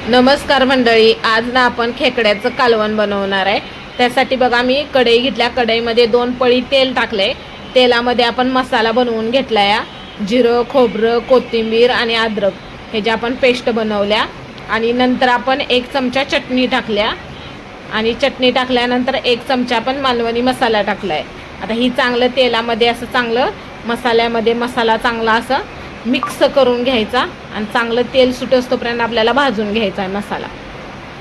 नमस्कार मंडळी, आज ना आपण खेकड्याचं कालवण बनवणार आहे। त्यासाठी बघा मी कढई घेतल्या, कढईमध्ये 2 पळी तेल टाकले। तेलामध्ये आपण मसाला बनवून घेतलाय, जिरं, खोबरं, कोथिंबीर आणि अद्रक हे जे आपण पेस्ट बनवल्या। आणि नंतर आपण 1 चमचा चटणी टाकल्या आणि चटणी टाकल्यानंतर 1 चमचा आपण मालवणी मसाला टाकलाय। आता ही चांगलं तेलामध्ये असं चांगलं मसाल्यामध्ये मसाला चांगला असं मिक्स करून घ्यायचा आणि चांगलं तेल सुटोपर्यंत आपल्याला भाजून घ्यायचा आहे मसाला।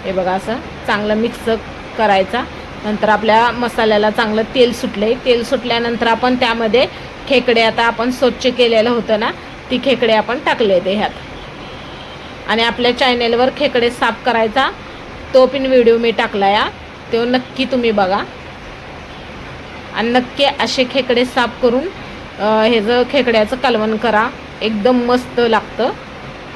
हे बघा असं चांगलं मिक्स करायचा। नंतर आपल्या मसाल्याला चांगलं तेल सुटले। तेल सुटल्यानंतर आपण त्यामध्ये खेकडे आता आपण स्वच्छ केलेलं होतं ना, ती खेकडे आपण टाकले ते ह्यात। आणि आपल्या चॅनलवर खेकडे साफ करायचा तो पण व्हिडिओ मी टाकलाय, तो नक्की तुम्ही बघा आणि नक्की असे खेकडे साफ करून हे जो खेकड्याचं कालवण करा, एकदम मस्त लागतं।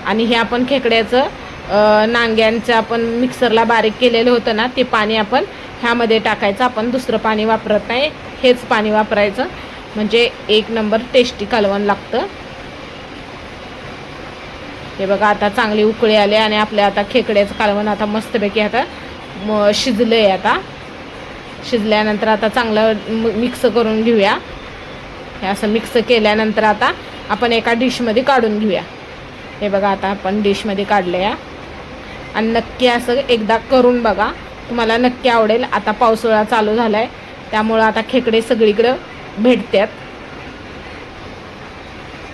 आणि हे आपण खेकड्याचं नांग्यांचं आपण मिक्सरला बारीक केलेलं होतं ना, ते पाणी आपण ह्यामध्ये टाकायचं। आपण दुसरं पाणी वापरत नाही, हेच पाणी वापरायचं, म्हणजे 1 नंबर टेस्टी कालवण लागतं। हे बघा आता चांगली उकळी आले आणि आपल्या आता खेकड्याचं कालवण आता मस्तपैकी आता शिजलंय। आता शिजल्यानंतर आता चांगलं मिक्स करून घेऊया। हे असं मिक्स केल्यानंतर आता आपण एका डिशमध्ये काढून घेऊया। हे बघा आता आपण डिशमध्ये काढले आणि नक्की असं एकदा करून बघा, तुम्हाला नक्की आवडेल। आता पावसाळा चालू झाला आहे, त्यामुळं आता खेकडे सगळीकडे भेटतात।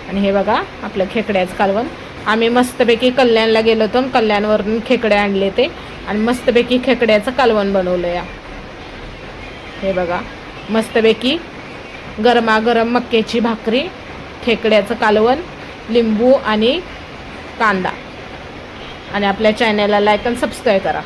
आणि हे बघा आपलं खेकड्याचं कालवण आम्ही मस्तपैकी कल्याणला गेलो होतो, कल्याणवरून खेकडे आणले ते आणि मस्तपैकी खेकड्याचं कालवण बनवलं। हे बघा मस्तपैकी गरमागरम मक्याची भाकरी, खेकड्याचं कालवण, लिंबू आणि कांदा। आणि आपल्या चॅनलला लाईक आणि सबस्क्राईब करा।